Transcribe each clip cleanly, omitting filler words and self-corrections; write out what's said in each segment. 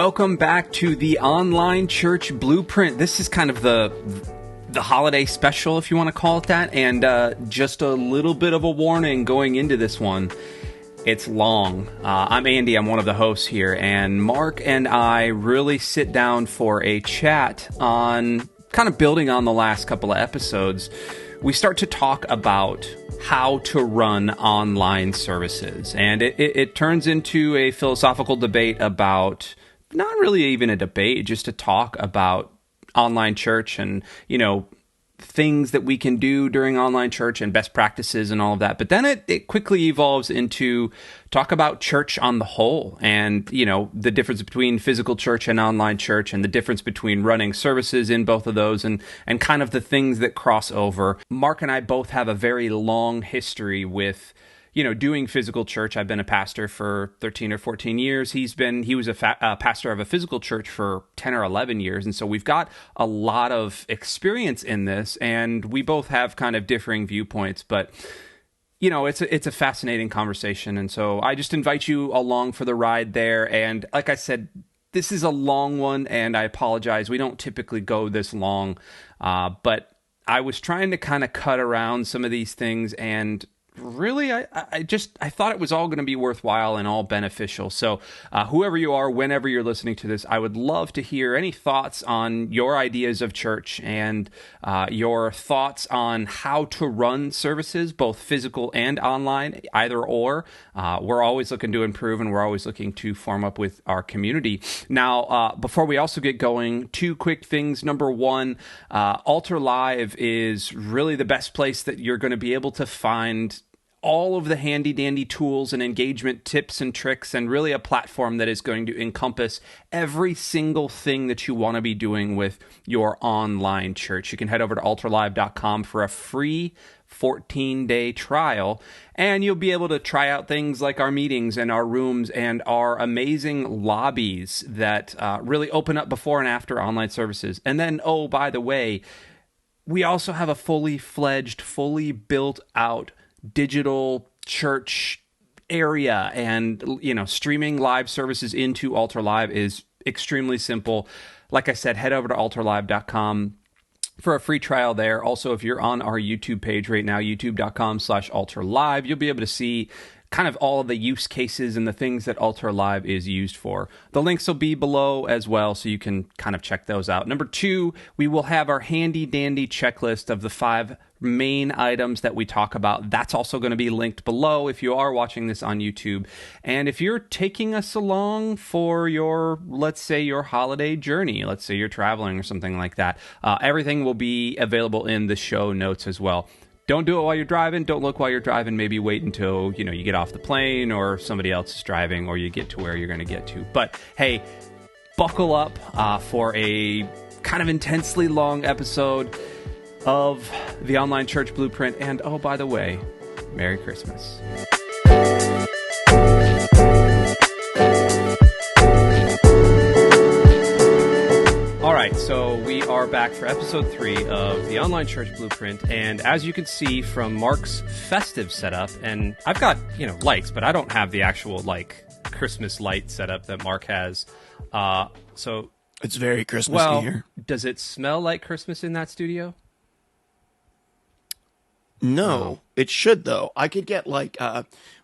Welcome back to the Online Church Blueprint. This is kind of the holiday special, if you want to call it that, and just a little bit of a warning going into this one. It's long. I'm Andy, I'm one of the hosts here, and Mark and I really sit down for a chat on kind of building on the last couple of episodes. We start to talk about how to run online services, and it turns into a philosophical debate about, not really even a debate, just a talk about online church and, you know, things that we can do during online church and best practices and all of that. But then it quickly evolves into talk about church on the whole and, you know, the difference between physical church and online church and the difference between running services in both of those and kind of the things that cross over. Mark and I both have a very long history with, you know, doing physical church. I've been a pastor for 13 or 14 years. He was a pastor of a physical church for 10 or 11 years. And so we've got a lot of experience in this, and we both have kind of differing viewpoints, but you know, it's a fascinating conversation. And so I just invite you along for the ride there. And like I said, this is a long one, and I apologize. We don't typically go this long, but I was trying to kind of cut around some of these things, and really, I thought it was all going to be worthwhile and all beneficial. So whoever you are, whenever you're listening to this, I would love to hear any thoughts on your ideas of church and your thoughts on how to run services, both physical and online, either or. We're always looking to improve, and we're always looking to form up with our community. Now, before we also get going, two quick things. Number one, Altar Live is really the best place that you're going to be able to find all of the handy-dandy tools and engagement tips and tricks, and really a platform that is going to encompass every single thing that you want to be doing with your online church. You can head over to altarlive.com for a free 14-day trial, and you'll be able to try out things like our meetings and our rooms and our amazing lobbies that really open up before and after online services. And then, oh, by the way, we also have a fully fledged, fully built out digital church area, and, you know, streaming live services into Altar Live is extremely simple. Like I said, head over to altarlive.com for a free trial there. Also, if you're on our YouTube page right now, youtube.com/altarlive, you'll be able to see kind of all of the use cases and the things that Altar Live is used for. The links will be below as well, so you can kind of check those out. Number two, we will have our handy-dandy checklist of the 5 main items that we talk about. That's also going to be linked below if you are watching this on YouTube. And if you're taking us along for your, let's say, your holiday journey, let's say you're traveling or something like that, everything will be available in the show notes as well. Don't do it while you're driving. Don't look while you're driving. Maybe wait until, you know, you get off the plane or somebody else is driving, or you get to where you're going to get to. But hey, buckle up for a kind of intensely long episode of the Online Church Blueprint. And oh, by the way, Merry Christmas. All right, so we are back for episode 3 of the Online Church Blueprint, and as you can see from Mark's festive setup, and I've got, you know, lights, but I don't have the actual, like, Christmas light setup that Mark has. So it's very Christmassy here. Does it smell like Christmas in that studio? No, it should, though. I could get, like,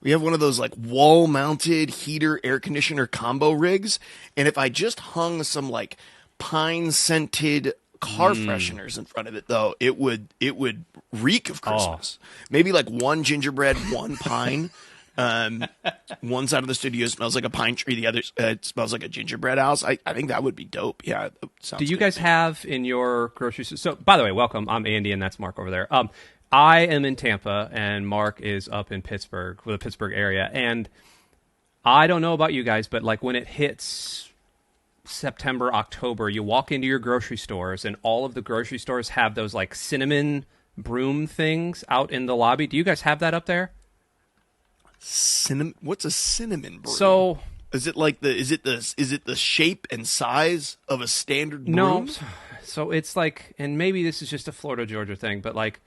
we have one of those, like, wall-mounted heater air conditioner combo rigs, and if I just hung some, like, pine-scented car fresheners in front of it, though, it would reek of Christmas. Maybe, like, one gingerbread, one pine. One side of the studio smells like a pine tree. The other smells like a gingerbread house. I think that would be dope. Yeah. Do you guys have in your grocery store? So, by the way, welcome. I'm Andy, and that's Mark over there. I am in Tampa, and Mark is up in Pittsburgh, the Pittsburgh area. And I don't know about you guys, but like when it hits September, October, you walk into your grocery stores, and all of the grocery stores have those like cinnamon broom things out in the lobby. Do you guys have that up there? Cinnamon? What's a cinnamon broom? So is it like is it the shape and size of a standard broom? No. So it's like, and maybe this is just a Florida, Georgia thing, but like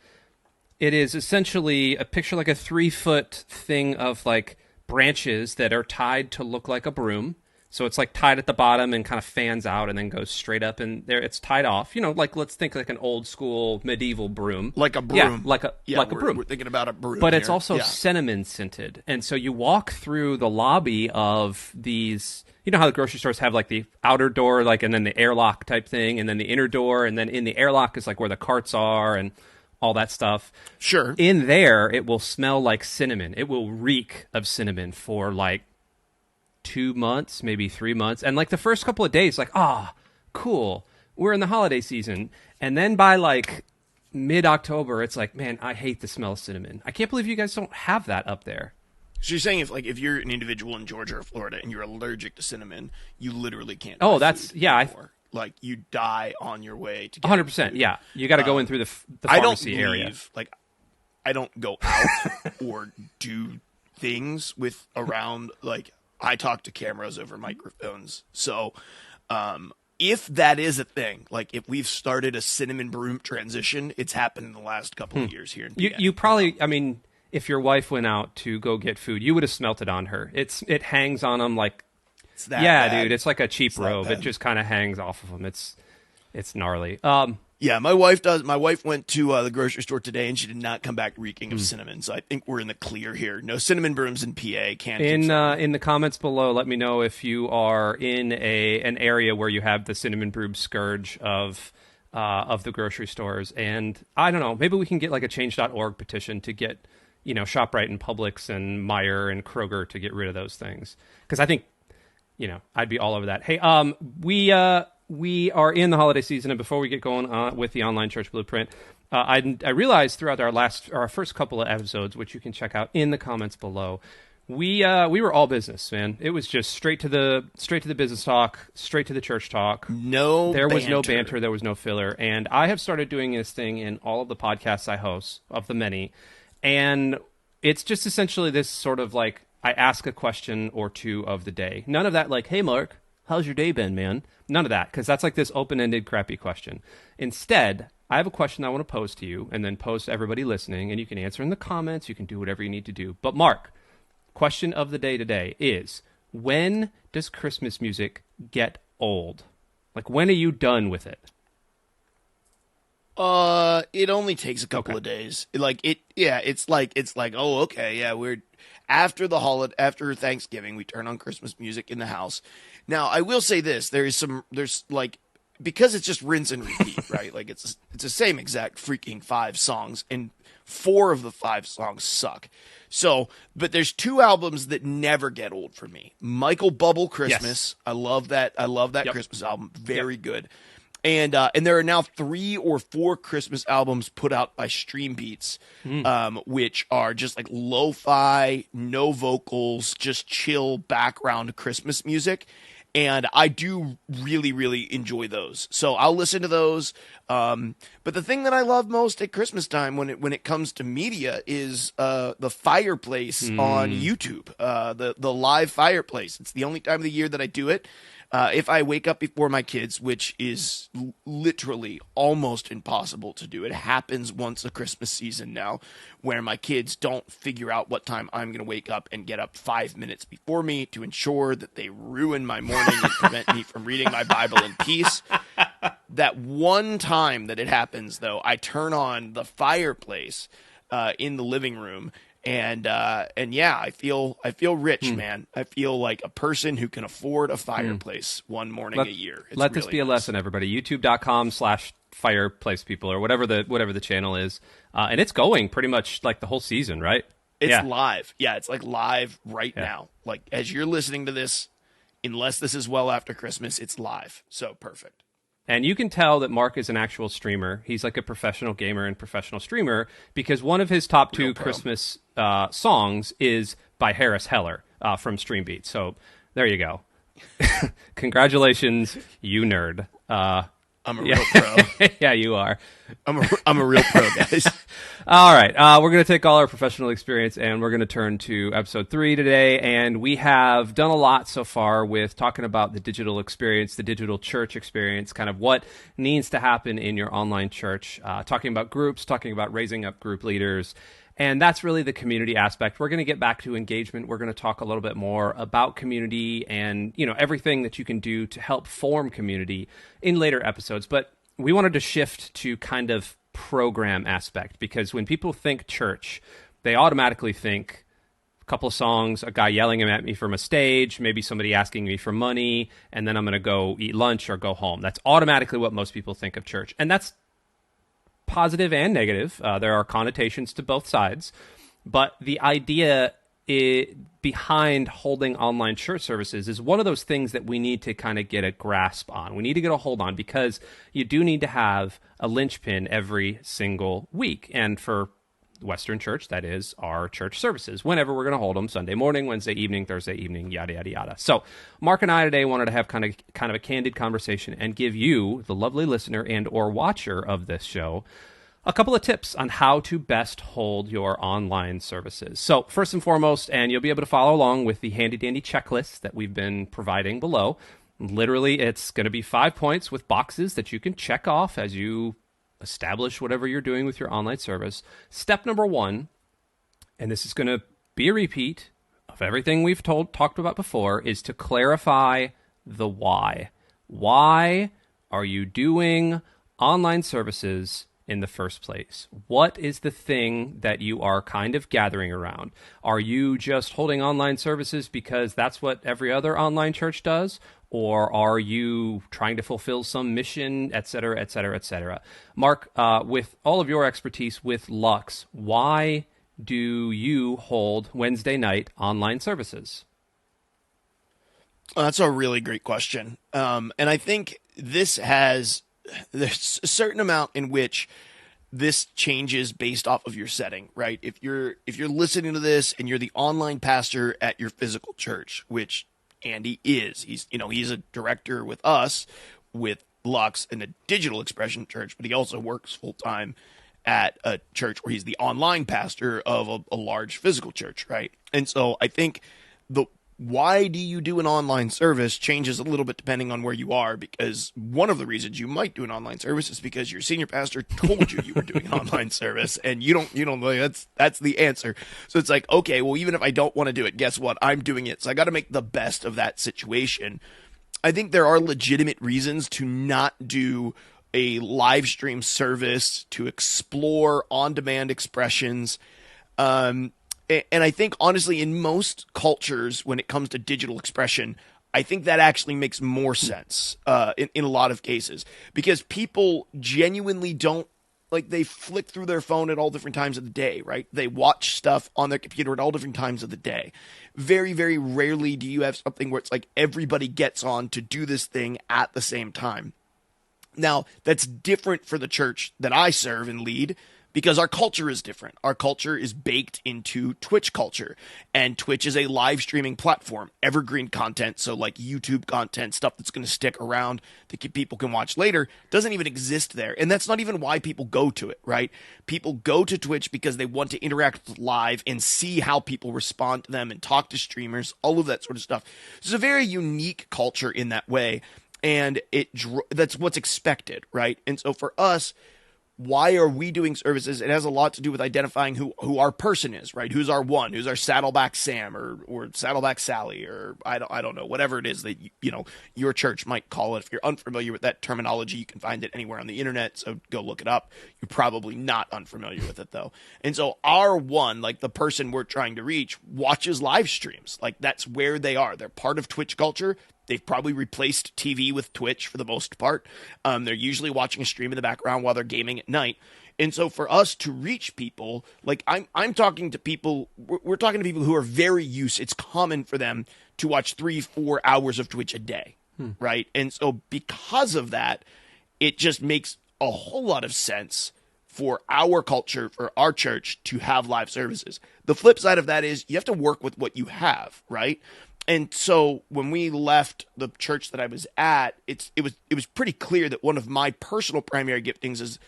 it is essentially a picture like a 3-foot thing of like branches that are tied to look like a broom. So it's like tied at the bottom and kind of fans out and then goes straight up, and there it's tied off. Like let's think like an old school medieval broom. Like a broom. Yeah, like a broom. We're thinking about a broom. But here. it's also cinnamon scented. And so you walk through the lobby of these, how the grocery stores have like the outer door, like, and then the airlock type thing, and then the inner door, and then in the airlock is like where the carts are and all that stuff. Sure. In there, it will smell like cinnamon. It will reek of cinnamon for like 2 months, maybe 3 months. And like the first couple of days, like, cool. We're in the holiday season. And then by like mid-October, it's like, man, I hate the smell of cinnamon. I can't believe you guys don't have that up there. So you're saying if you're an individual in Georgia or Florida and you're allergic to cinnamon, you literally can't. Oh, that's like you die on your way to get 100%. food. Yeah, you got to go in through the pharmacy area. Like, I don't go out or do things with around like. I talk to cameras over microphones. So if that is a thing, like if we've started a cinnamon broom transition, it's happened in the last couple of years here. You probably, if your wife went out to go get food, you would have smelt it on her. It hangs on them like, it's that bad. Dude, it's like a cheap robe. It just kind of hangs off of them. It's gnarly. Yeah, my wife does. My wife went to the grocery store today, and she did not come back reeking of cinnamon. So I think we're in the clear here. No cinnamon brooms in PA. In the comments below, let me know if you are in an area where you have the cinnamon broom scourge of the grocery stores. And I don't know, maybe we can get like a change.org petition to get ShopRite and Publix and Meijer and Kroger to get rid of those things, because I think I'd be all over that. Hey, we are in the holiday season, and before we get going on with the online church blueprint, I realized throughout our first couple of episodes, which you can check out in the comments below, we were all business, man. It was just straight to the business talk, straight to the church talk. There was no banter, there was no filler, and I have started doing this thing in all of the podcasts I host, of the many, and it's just essentially this sort of like I ask a question or two of the day. None of that like, hey Mark, how's your day been, man? None of that, because that's like this open-ended, crappy question. Instead, I have a question I want to pose to you, and then pose to everybody listening, and you can answer in the comments. You can do whatever you need to do. But Mark, question of the day today is, when does Christmas music get old? Like, when are you done with it? It only takes a couple of days. It's like, oh, okay, yeah, we're after the holiday, after Thanksgiving, we turn on Christmas music in the house. Now, I will say this: there's like, because it's just rinse and repeat, right? Like it's the same exact freaking 5 songs, and 4 of the 5 songs suck. So, but there's 2 albums that never get old for me. Michael Bublé Christmas. Yes. I love that Yep. Christmas album. Very good. And there are now 3 or 4 Christmas albums put out by Stream Beats, which are just like lo-fi, no vocals, just chill background Christmas music. And I do really, really enjoy those. So I'll listen to those. But the thing that I love most at Christmas time when it comes to media is the fireplace on YouTube, the live fireplace. It's the only time of the year that I do it. If I wake up before my kids, which is literally almost impossible to do. It happens once a Christmas season now, where my kids don't figure out what time I'm going to wake up and get up 5 minutes before me to ensure that they ruin my morning and prevent me from reading my Bible in peace. That one time that it happens, though, I turn on the fireplace in the living room. And yeah, I feel rich, man. I feel like a person who can afford a fireplace one morning a year. Let this be a lesson, everybody. YouTube.com/fireplace people, or whatever the channel is. And it's going pretty much like the whole season, right? It's live. Yeah, it's like live right now. Like as you're listening to this, unless this is well after Christmas, it's live. So perfect. And you can tell that Mark is an actual streamer. He's like a professional gamer and professional streamer, because one of his top 2 Christmas songs is by Harris Heller from Stream Beats. So there you go. Congratulations, you nerd. I'm a real pro. Yeah, you are. I'm a real pro, guys. All right. We're going to take all our professional experience and we're going to turn to episode 3 today. And we have done a lot so far with talking about the digital experience, the digital church experience, kind of what needs to happen in your online church, talking about groups, talking about raising up group leaders. And that's really the community aspect. We're going to get back to engagement. We're going to talk a little bit more about community and, everything that you can do to help form community in later episodes. But we wanted to shift to kind of program aspect, because when people think church, they automatically think a couple of songs, a guy yelling at me from a stage, maybe somebody asking me for money, and then I'm going to go eat lunch or go home. That's automatically what most people think of church. And that's positive and negative. There are connotations to both sides. But the idea behind holding online church services is one of those things that we need to kind of get a grasp on. We need to get a hold on, because you do need to have a linchpin every single week. And for Western Church, that is our church services, whenever we're going to hold them: Sunday morning, Wednesday evening, Thursday evening, yada, yada, yada. So Mark and I today wanted to have kind of a candid conversation and give you, the lovely listener and or watcher of this show, a couple of tips on how to best hold your online services. So first and foremost, and you'll be able to follow along with the handy-dandy checklist that we've been providing below. Literally, it's going to be 5 points with boxes that you can check off as you establish whatever you're doing with your online service. Step number 1, and this is going to be a repeat of everything we've talked about before, is to clarify the why. Why are you doing online services in the first place? What is the thing that you are kind of gathering around? Are you just holding online services because that's what every other online church does? Or are you trying to fulfill some mission, et cetera, et cetera, et cetera? Mark, with all of your expertise with Lux, why do you hold Wednesday night online services? That's a really great question. And I think there's a certain amount in which this changes based off of your setting, right? If you're listening to this and you're the online pastor at your physical church, which Andy is, he's a director with us, with Lux in a digital expression church, but he also works full time at a church where he's the online pastor of a large physical church, right? And so I think why do you do an online service changes a little bit depending on where you are, because one of the reasons you might do an online service is because your senior pastor told you were doing an online service, and you don't like, that's the answer. So it's like, okay, well, even if I don't want to do it, guess what? I'm doing it. So I got to make the best of that situation. I think there are legitimate reasons to not do a live stream service, to explore on-demand expressions. And I think, honestly, in most cultures, when it comes to digital expression, I think that actually makes more sense in a lot of cases, because people genuinely don't, like, they flick through their phone at all different times of the day, right? They watch stuff on their computer at all different times of the day. Very, very rarely do you have something where it's like everybody gets on to do this thing at the same time. Now, that's different for the church that I serve and lead, because our culture is different. Our culture is baked into Twitch culture, and Twitch is a live streaming platform, evergreen content. So like YouTube content, stuff that's going to stick around that people can watch later, doesn't even exist there. And that's not even why people go to it, right? People go to Twitch because they want to interact with live and see how people respond to them and talk to streamers, all of that sort of stuff. It's a very unique culture in that way, and that's what's expected, right? And so for us, why are we doing services? It has a lot to do with identifying who our person is, right? Who's our one? Who's our Saddleback Sam or Saddleback Sally, or I don't know, whatever it is that your church might call it. If you're unfamiliar with that terminology, you can find it anywhere on the internet, so go look it up. You're probably not unfamiliar with it though. And so our one, like the person we're trying to reach, watches live streams. Like that's where they are. They're part of Twitch culture. They've probably replaced TV with Twitch for the most part. They're usually watching a stream in the background while they're gaming at night. And so for us to reach people, like I'm talking to people, we're talking to people who are very used. It's common for them to watch 3-4 hours of Twitch a day, right? And so because of that, it just makes a whole lot of sense for our culture, for our church to have live services. The flip side of that is you have to work with what you have, right? And so when we left the church that I was at, it was pretty clear that one of my personal primary giftings is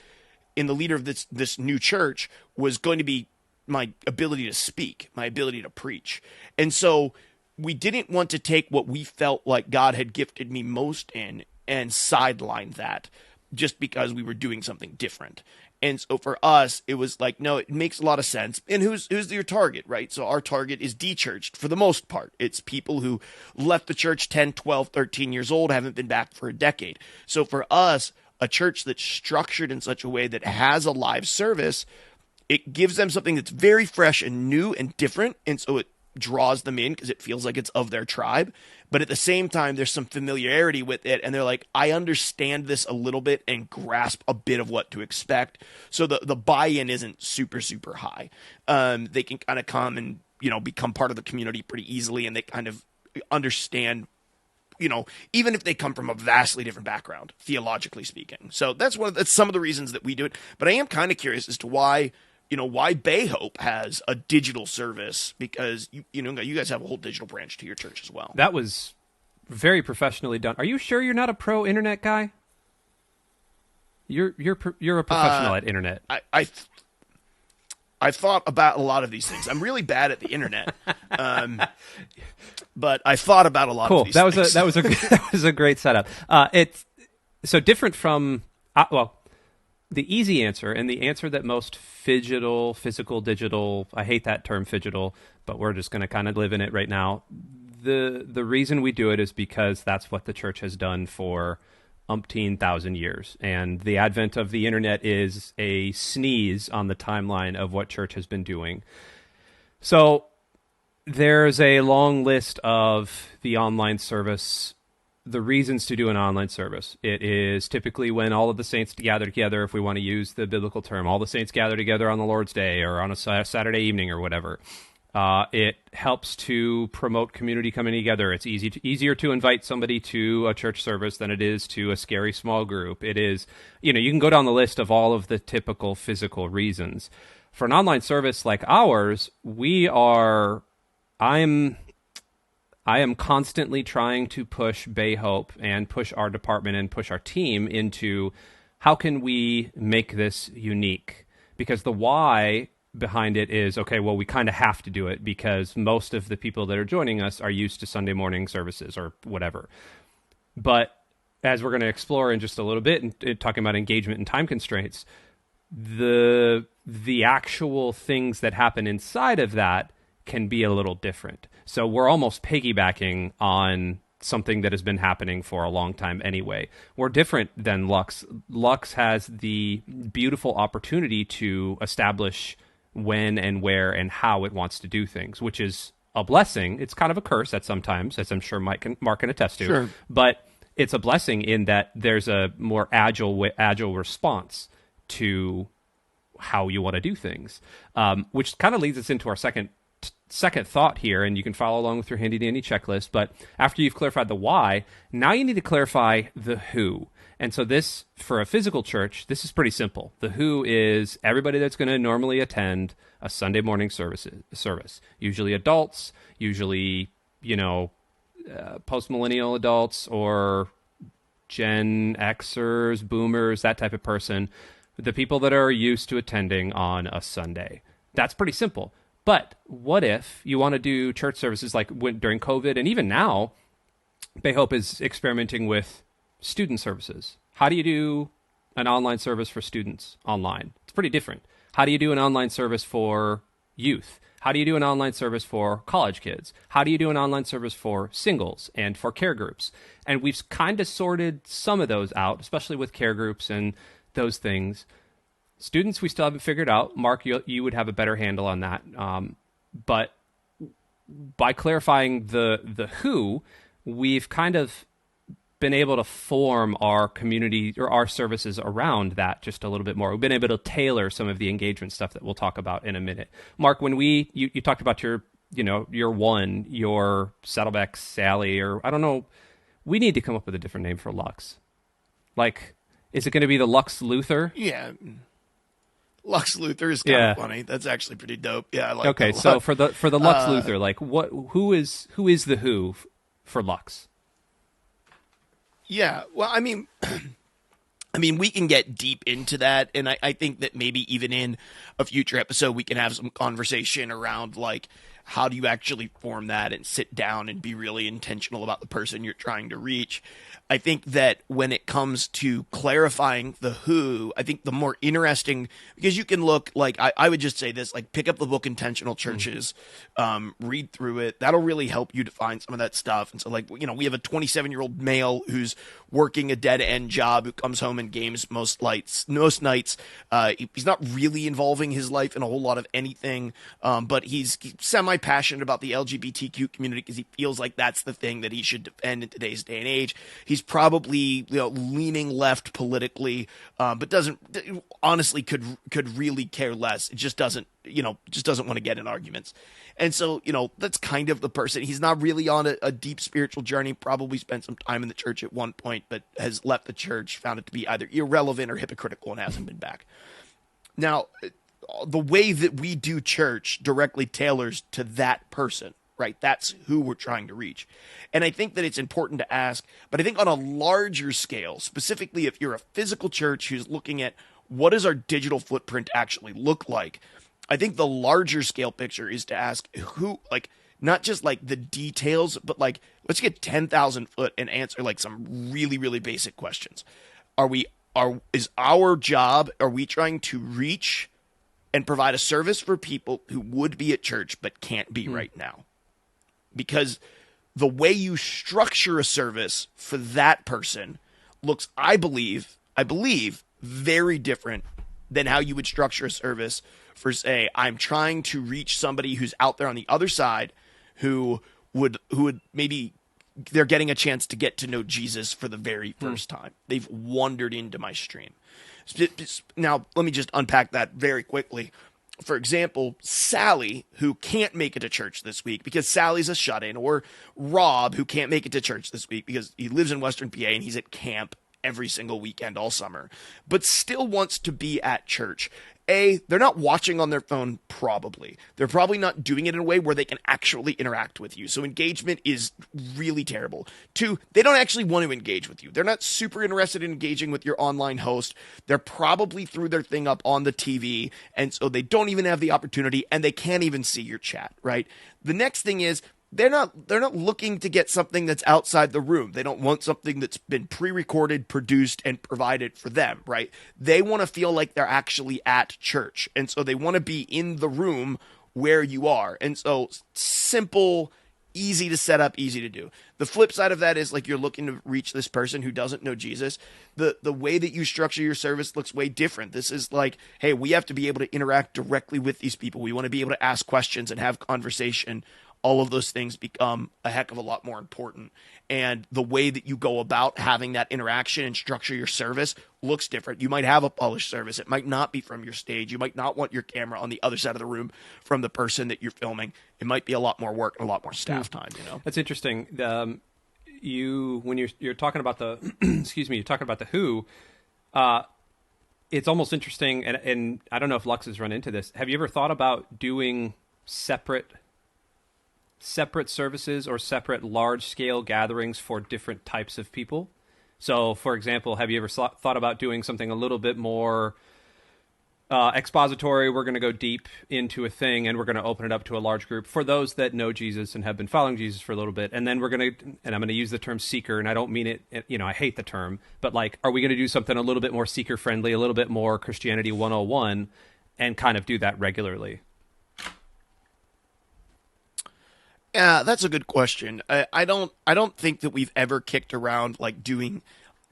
in the leader of this new church was going to be my ability to speak, my ability to preach. And so we didn't want to take what we felt like God had gifted me most in and sideline that just because we were doing something different. And so for us, it was like, no, it makes a lot of sense. And who's your target, right? So our target is de-churched for the most part. It's people who left the church 10, 12, 13 years old, haven't been back for a decade. So for us, a church that's structured in such a way that has a live service, it gives them something that's very fresh and new and different. And so it draws them in because it feels like it's of their tribe. But at the same time, there's some familiarity with it. And they're like, I understand this a little bit and grasp a bit of what to expect. So the buy-in isn't super, super high. They can kind of come and, become part of the community pretty easily. And they kind of understand, even if they come from a vastly different background, theologically speaking. So that's some of the reasons that we do it. But I am kind of curious as to why Bay Hope has a digital service, because you guys have a whole digital branch to your church as well. That was very professionally done. Are you sure you're not a pro internet guy? You're a professional at internet. I've thought about a lot of these things. I'm really bad at the internet, but I thought about a lot of these things. That was a great setup. It's so different from the easy answer, and the answer that most physical, digital, I hate that term phygital, but we're just going to kind of live in it right now. The reason we do it is because that's what the church has done for umpteen thousand years. And the advent of the internet is a sneeze on the timeline of what church has been doing. So there's a long list of the online service, the reasons to do an online service. It is typically when all of the saints gather together, if we want to use the biblical term, all the saints gather together on the Lord's Day or on a Saturday evening or whatever. It helps to promote community coming together. It's easier to invite somebody to a church service than it is to a scary small group. It is, you can go down the list of all of the typical physical reasons. For an online service like ours, I am constantly trying to push Bay Hope and push our department and push our team into how can we make this unique? Because the why behind it is, okay, well, we kind of have to do it because most of the people that are joining us are used to Sunday morning services or whatever. But as we're going to explore in just a little bit and talking about engagement and time constraints, the actual things that happen inside of that can be a little different. So we're almost piggybacking on something that has been happening for a long time anyway. We're different than Lux. Lux has the beautiful opportunity to establish when and where and how it wants to do things, which is a blessing. It's kind of a curse at sometimes, as I'm sure Mark can attest to. Sure. But it's a blessing in that there's a more agile response to how you want to do things, which kind of leads us into our second thought here, and you can follow along with your handy-dandy checklist. But after you've clarified the why, now you need to clarify the who. And so this, for a physical church, this is pretty simple. The who is everybody that's going to normally attend a Sunday morning service, usually adults, usually, post-millennial adults or Gen Xers, boomers, that type of person, the people that are used to attending on a Sunday. That's pretty simple. But what if you want to do church services like during COVID, and even now, Bay Hope is experimenting with student services. How do you do an online service for students online? It's pretty different. How do you do an online service for youth? How do you do an online service for college kids? How do you do an online service for singles and for care groups? And we've kind of sorted some of those out, especially with care groups and those things. Students, we still haven't figured out. Mark, you would have a better handle on that. But by clarifying the who, we've kind of been able to form our community or our services around that just a little bit more. We've been able to tailor some of the engagement stuff that we'll talk about in a minute. Mark, when you talked about your Saddleback Sally, or I don't know, we need to come up with a different name for Lux. Like, is it going to be the Lux Luthor? Yeah. Lux Luthor is kind of funny. That's actually pretty dope. Yeah, I like Okay, so for the Lux Luthor, like who is the who for Lux? Yeah, well, I mean, we can get deep into that, and I think that maybe even in a future episode we can have some conversation around like how do you actually form that and sit down and be really intentional about the person you're trying to reach? I think that when it comes to clarifying the who, I think the more interesting, because you can look like, I would just say this, like pick up the book Intentional Churches, read through it. That'll really help you define some of that stuff. And so like, we have a 27-year-old male who's working a dead end job who comes home and games most nights. He's not really involving his life in a whole lot of anything, but he's semi-passionate about the LGBTQ community because he feels like that's the thing that he should defend in today's day and age. He's probably leaning left politically, but honestly could really care less. It just doesn't want to get in arguments. And so, that's kind of the person. He's not really on a deep spiritual journey, probably spent some time in the church at one point, but has left the church, found it to be either irrelevant or hypocritical and hasn't been back. Now, the way that we do church directly tailors to that person, right? That's who we're trying to reach. And I think that it's important to ask, but I think on a larger scale, specifically if you're a physical church who's looking at what does our digital footprint actually look like, I think the larger scale picture is to ask who, like, not just like the details, but like, let's get 10,000 foot and answer like some really, really basic questions. Is our job, are we trying to reach and provide a service for people who would be at church but can't be right now? Because the way you structure a service for that person looks, I believe, very different than how you would structure a service for, say, I'm trying to reach somebody who's out there on the other side who would maybe they're getting a chance to get to know Jesus for the very first time. They've wandered into my stream. Now, let me just unpack that very quickly. For example, Sally, who can't make it to church this week because Sally's a shut-in, or Rob, who can't make it to church this week because he lives in Western PA and he's at camp every single weekend all summer, but still wants to be at church. They're not watching on their phone, probably. They're probably not doing it in a way where they can actually interact with you. So engagement is really terrible. 2, they don't actually want to engage with you. They're not super interested in engaging with your online host. They're probably threw their thing up on the TV, and so they don't even have the opportunity, and they can't even see your chat, right? The next thing is, they're not looking to get something that's outside the room. They don't want something that's been pre-recorded, produced, and provided for them, right? They want to feel like they're actually at church. And so they want to be in the room where you are. And so simple, easy to set up, easy to do. The flip side of that is like you're looking to reach this person who doesn't know Jesus. The way that you structure your service looks way different. This is like, hey, we have to be able to interact directly with these people. We want to be able to ask questions and have conversation. All of those things become a heck of a lot more important. And the way that you go about having that interaction and structure your service looks different. You might have a polished service. It might not be from your stage. You might not want your camera on the other side of the room from the person that you're filming. It might be a lot more work and a lot more staff time, That's interesting. When you're talking about the, you're talking about the who, it's almost interesting. And I don't know if Lux has run into this. Have you ever thought about doing separate services or separate large-scale gatherings for different types of people? So, for example, have you ever thought about doing something a little bit more expository? We're going to go deep into a thing, and we're going to open it up to a large group for those that know Jesus and have been following Jesus for a little bit. And then I'm going to use the term seeker, and I don't mean it, I hate the term, but like, are we going to do something a little bit more seeker-friendly, a little bit more Christianity 101, and kind of do that regularly? Yeah, that's a good question. I don't think that we've ever kicked around like doing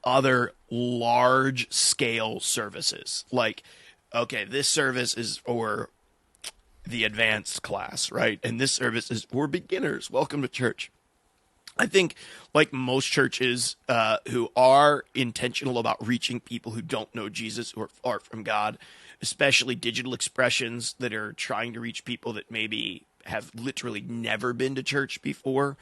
other large scale services. Like, okay, this service is for the advanced class, right? And this service is for beginners. Welcome to church. I think like most churches who are intentional about reaching people who don't know Jesus, who are far from God, especially digital expressions that are trying to reach people that maybe have literally never been to church before,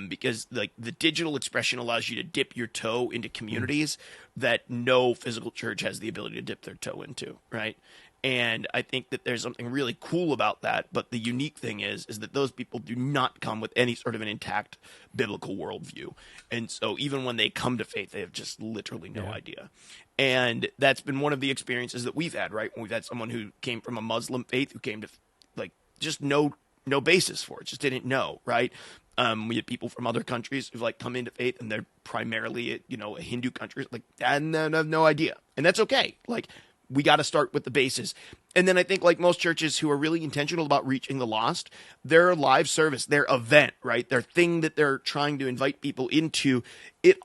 because like the digital expression allows you to dip your toe into communities that no physical church has the ability to dip their toe into, right? And I think that there's something really cool about that. But the unique thing is that those people do not come with any sort of an intact biblical worldview. And so even when they come to faith, they have just literally no idea. And that's been one of the experiences that we've had, right? When we've had someone who came from a Muslim faith who came to like just no no basis for it, just didn't know, right? We had people from other countries who've like come into faith and they're primarily, a Hindu country, like, and have no idea. And that's okay. Like, we got to start with the basis. And then I think like most churches who are really intentional about reaching the lost, their live service, their event, right? Their thing that they're trying to invite people into, it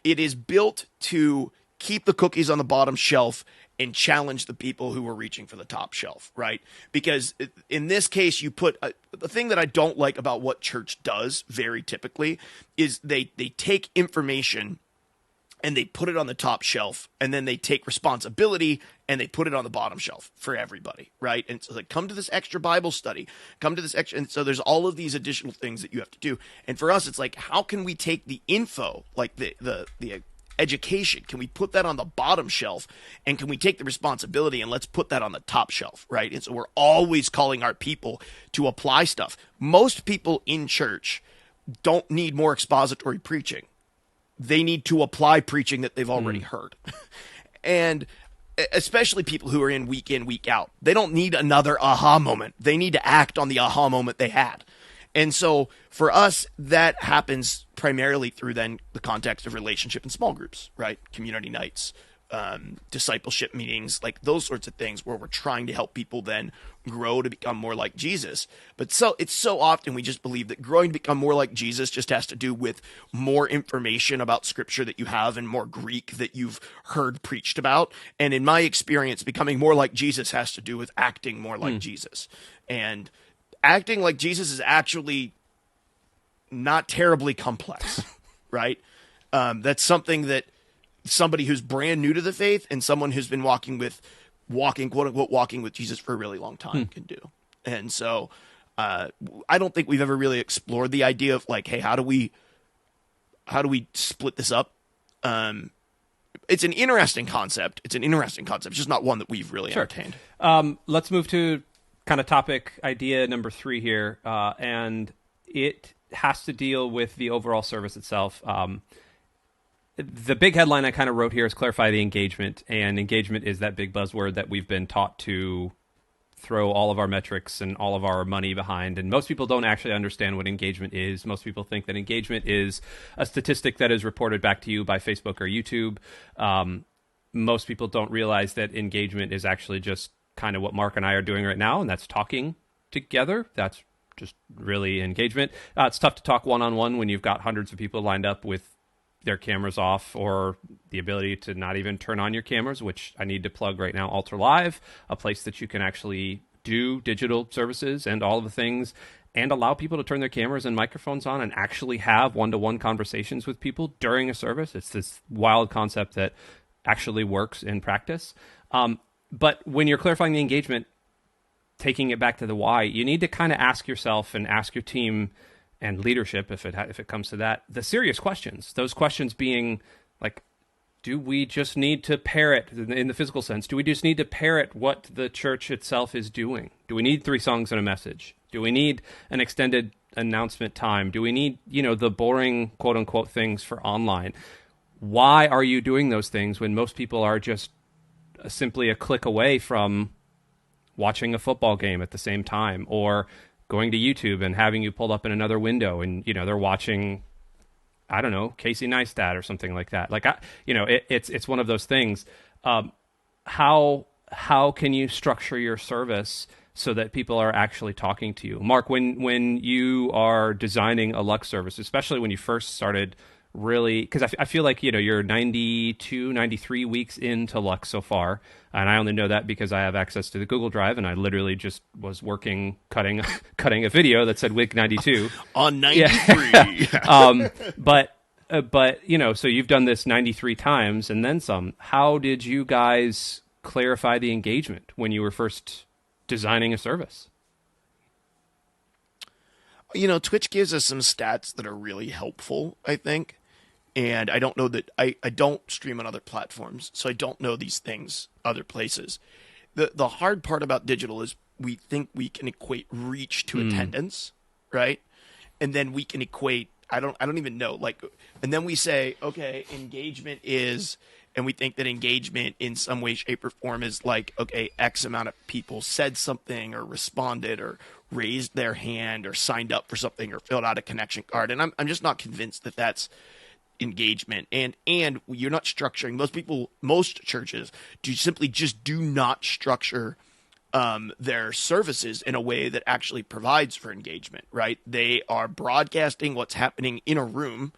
is built to keep the cookies on the bottom shelf and challenge the people who are reaching for the top shelf, right? Because in this case, you put the thing that I don't like about what church does very typically is they take information and they put it on the top shelf, and then they take responsibility and they put it on the bottom shelf for everybody, right? And so like, come to this extra Bible study, come to this extra, and so there's all of these additional things that you have to do. And for us, it's like, how can we take the info, like the education, can we put that on the bottom shelf, and can we take the responsibility and let's put that on the top shelf, right? And so we're always calling our people to apply stuff. Most people in church don't need more expository preaching. They need to apply preaching that they've already heard. And especially people who are in, week out. They don't need another aha moment. They need to act on the aha moment they had. And so for us, that happens primarily through then the context of relationship and small groups, right? Community nights, discipleship meetings, like those sorts of things where we're trying to help people then grow to become more like Jesus. But it's so often we just believe that growing to become more like Jesus just has to do with more information about scripture that you have and more Greek that you've heard preached about. And in my experience, becoming more like Jesus has to do with acting more like Jesus. And acting like Jesus is actually not terribly complex, right? That's something that somebody who's brand new to the faith and someone who's been walking, quote unquote, walking with Jesus for a really long time can do. And so I don't think we've ever really explored the idea of like, hey, how do we split this up? It's an interesting concept. It's just not one that we've really entertained. Let's move to kind of topic idea number 3 here. And it has to deal with the overall service itself. The big headline I kind of wrote here is clarify the engagement, and engagement is that big buzzword that we've been taught to throw all of our metrics and all of our money behind, and most people don't actually understand what engagement is. Most people think that engagement is a statistic that is reported back to you by Facebook or YouTube. Most people don't realize that engagement is actually just kind of what Mark and I are doing right now, and that's talking together. That's just really engagement. It's tough to talk one-on-one when you've got hundreds of people lined up with their cameras off, or the ability to not even turn on your cameras, which I need to plug right now, Altar Live, a place that you can actually do digital services and all of the things and allow people to turn their cameras and microphones on and actually have one-to-one conversations with people during a service. It's this wild concept that actually works in practice. But when you're clarifying the engagement, taking it back to the why, you need to kind of ask yourself and ask your team and leadership, if it comes to that, the serious questions. Those questions being like, do we just need to parrot, in the physical sense, do we just need to parrot what the church itself is doing? Do we need 3 songs and a message? Do we need an extended announcement time? Do we need, the boring quote unquote things for online? Why are you doing those things when most people are just simply a click away from watching a football game at the same time, or going to YouTube and having you pulled up in another window and, they're watching, I don't know, Casey Neistat or something like that. Like, it's one of those things. How can you structure your service so that people are actually talking to you? Mark, when you are designing a Lux service, especially when you first started really, because I feel like, you're 92, 93 weeks into Lux so far. And I only know that because I have access to the Google Drive, and I literally just was working, cutting a video that said week 92. On 93. Yeah. But so you've done this 93 times and then some. How did you guys clarify the engagement when you were first designing a service? Twitch gives us some stats that are really helpful, I think. And I don't know that I don't stream on other platforms, so I don't know these things other places. The hard part about digital is we think we can equate reach to attendance, right? And then we can equate, I don't even know, like, and then we say, okay, engagement is And we think that engagement in some way, shape, or form is like, okay, X amount of people said something or responded or raised their hand or signed up for something or filled out a connection card. And I'm just not convinced that that's engagement. And you're not structuring. Most churches do not structure their services in a way that actually provides for engagement, right? They are broadcasting what's happening in a room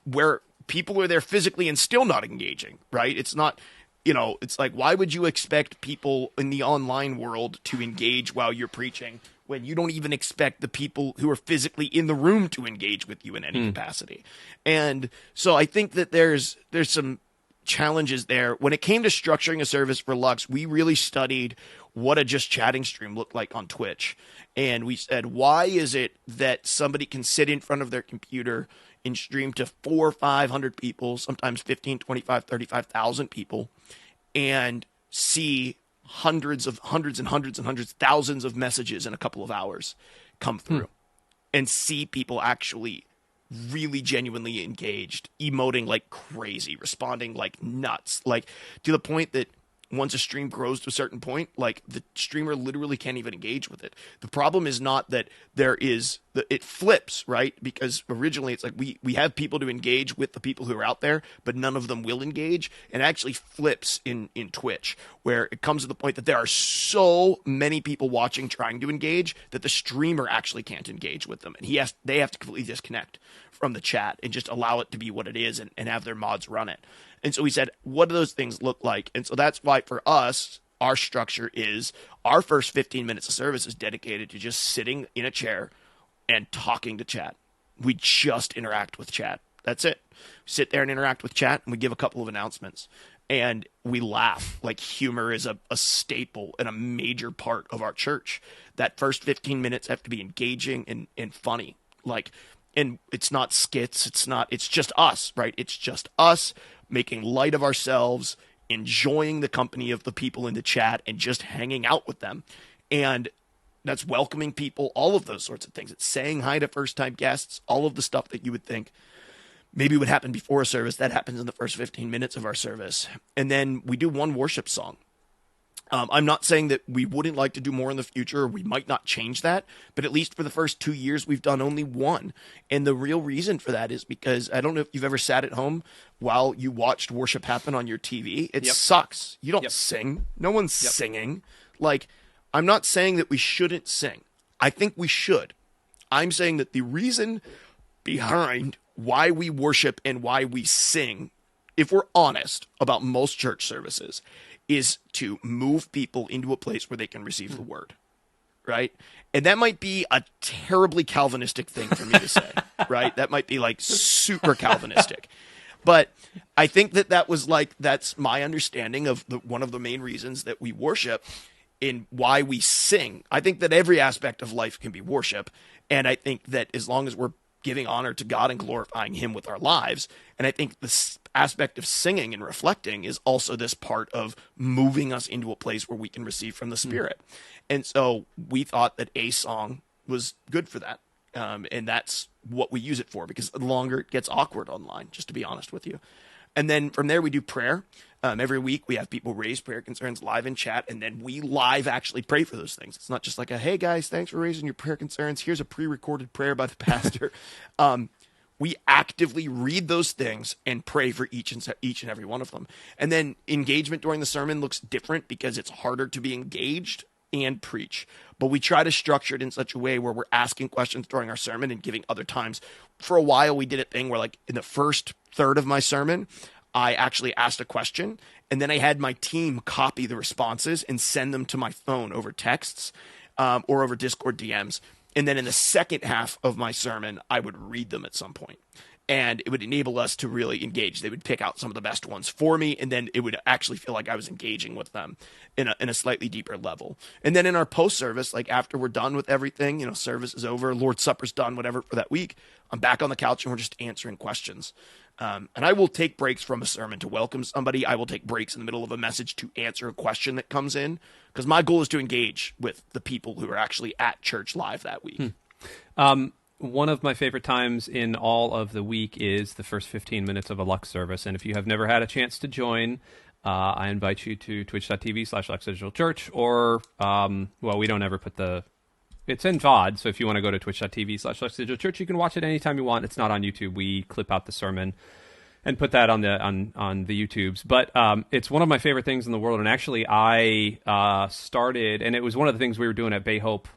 where people are there physically and still not engaging, right? It's not, it's like, why would you expect people in the online world to engage while you're preaching when you don't even expect the people who are physically in the room to engage with you in any capacity? And so I think that there's some challenges there. When it came to structuring a service for Lux, we really studied what a just chatting stream looked like on Twitch. And we said, why is it that somebody can sit in front of their computer and stream to 400 or 500 people, sometimes 15, 25, 35,000 people, and see hundreds, thousands of messages in a couple of hours come through, and see people actually really genuinely engaged, emoting like crazy, responding like nuts, like to the point that once a stream grows to a certain point, like the streamer literally can't even engage with it. The problem is not that it flips, right? Because originally it's like we have people to engage with the people who are out there, but none of them will engage. And it actually flips in Twitch, where it comes to the point that there are so many people watching trying to engage that the streamer actually can't engage with them. And they have to completely disconnect from the chat and just allow it to be what it is and have their mods run it. And so we said, what do those things look like? And so that's why for us, our structure is our first 15 minutes of service is dedicated to just sitting in a chair and talking to chat. We just interact with chat. That's it. We sit there and interact with chat, and we give a couple of announcements. And we laugh. Like, humor is a staple and a major part of our church. That first 15 minutes have to be engaging and funny. And it's not skits. It's just us, right? It's just us making light of ourselves, enjoying the company of the people in the chat, and just hanging out with them. And that's welcoming people, all of those sorts of things. It's saying hi to first-time guests, all of the stuff that you would think maybe would happen before a service. That happens in the first 15 minutes of our service. And then we do one worship song. I'm not saying that we wouldn't like to do more in the future, or we might not change that, but at least for the first 2 years, we've done only one. And the real reason for that is because I don't know if you've ever sat at home while you watched worship happen on your TV. It sucks. You don't sing. No one's singing. Like, I'm not saying that we shouldn't sing. I think we should. I'm saying that the reason behind why we worship and why we sing, if we're honest about most church services, is to move people into a place where they can receive the word, right? And that might be a terribly Calvinistic thing for me to say, right? That might be like super Calvinistic. But I think that's my understanding of one of the main reasons that we worship and why we sing. I think that every aspect of life can be worship. And I think that as long as we're giving honor to God and glorifying him with our lives. And I think this aspect of singing and reflecting is also this part of moving us into a place where we can receive from the Spirit. And so we thought that a song was good for that. And that's what we use it for, because the longer it gets awkward online, just to be honest with you. And then from there, we do prayer. Every week, we have people raise prayer concerns live in chat, and then we live actually pray for those things. It's not just like hey, guys, thanks for raising your prayer concerns. Here's a pre-recorded prayer by the pastor. We actively read those things and pray for each and every one of them. And then engagement during the sermon looks different because it's harder to be engaged and preach. But we try to structure it in such a way where we're asking questions during our sermon and giving other times. For a while, we did a thing where, like, in the first third of my sermon, I actually asked a question, and then I had my team copy the responses and send them to my phone over texts or over Discord DMs. And then in the second half of my sermon, I would read them at some point. And it would enable us to really engage. They would pick out some of the best ones for me, and then it would actually feel like I was engaging with them in a slightly deeper level. And then in our post-service, like after we're done with everything, service is over, Lord's Supper's done, whatever, for that week, I'm back on the couch and we're just answering questions. And I will take breaks from a sermon to welcome somebody. I will take breaks in the middle of a message to answer a question that comes in, because my goal is to engage with the people who are actually at church live that week. one of my favorite times in all of the week is the first 15 minutes of a Lux service. And if you have never had a chance to join, I invite you to twitch.tv/Lux Digital Church, or, well, we don't ever put it's in VOD, so if you want to go to twitch.tv/Lux Digital Church, you can watch it anytime you want. It's not on YouTube. We clip out the sermon and put that on the YouTubes. But it's one of my favorite things in the world. And actually, I started, and it was one of the things we were doing at Bay Hope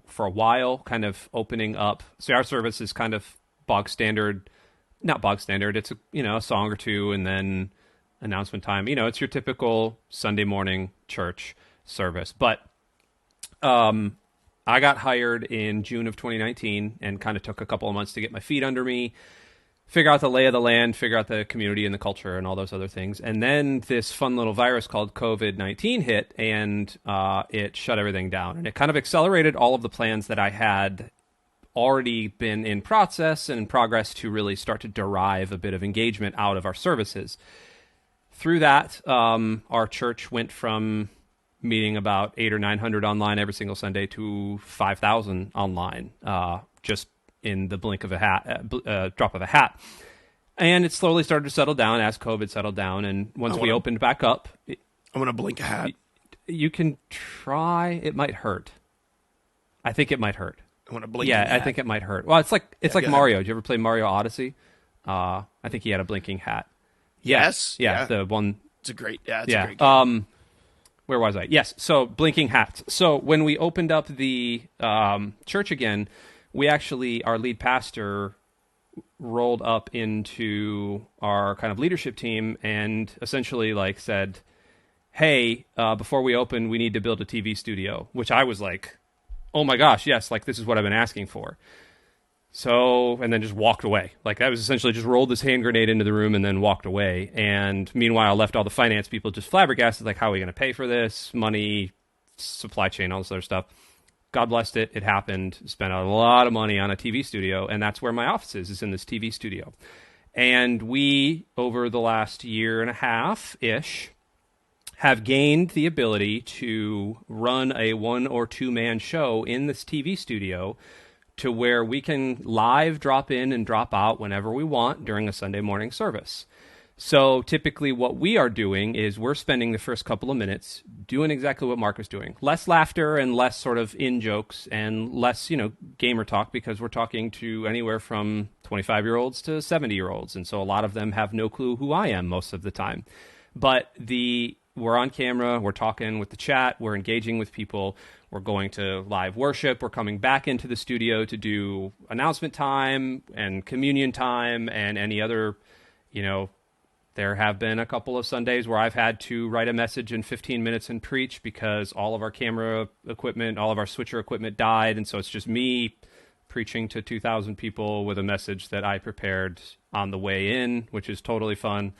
for a while, kind of opening up. So our service is kind of bog standard, not bog standard. It's a song or two, and then announcement time. It's your typical Sunday morning church service. But I got hired in June of 2019 and kind of took a couple of months to get my feet under me, figure out the lay of the land, figure out the community and the culture and all those other things. And then this fun little virus called COVID-19 hit, and it shut everything down. And it kind of accelerated all of the plans that I had already been in process and in progress to really start to derive a bit of engagement out of our services. Through that, our church went from meeting about 800 or 900 online every single Sunday to 5,000 online, just in the blink of a hat, drop of a hat. And it slowly started to settle down as COVID settled down. And once we opened back up, I'm going to blink a hat. You can try. It might hurt. I think it might hurt. I want to blink. Yeah, I think it might hurt. Well, it's like Mario. Did you ever play Mario Odyssey? I think he had a blinking hat. Yes. Yeah. The one. It's a great. Yeah. It's a great game. Where was I? Yes. So blinking hats. So when we opened up the church again, we actually, our lead pastor rolled up into our kind of leadership team and essentially said, hey, before we open, we need to build a TV studio, which I was like, oh my gosh, yes, this is what I've been asking for. So, and then just walked away. That was essentially just rolled this hand grenade into the room and then walked away. And meanwhile, left all the finance people just flabbergasted, how are we going to pay for this? Money, supply chain, all this other stuff. God blessed it. It happened. Spent a lot of money on a TV studio, and that's where my office is in this TV studio. And we, over the last year and a half-ish, have gained the ability to run a 1 or 2 man show in this TV studio to where we can live drop in and drop out whenever we want during a Sunday morning service. So typically what we are doing is we're spending the first couple of minutes doing exactly what Mark was doing. Less laughter and less sort of in-jokes and less, gamer talk, because we're talking to anywhere from 25-year-olds to 70-year-olds. And so a lot of them have no clue who I am most of the time. But we're on camera, we're talking with the chat, we're engaging with people, we're going to live worship, we're coming back into the studio to do announcement time and communion time and any other, there have been a couple of Sundays where I've had to write a message in 15 minutes and preach because all of our camera equipment, all of our switcher equipment died, and so it's just me preaching to 2,000 people with a message that I prepared on the way in, which is totally fun.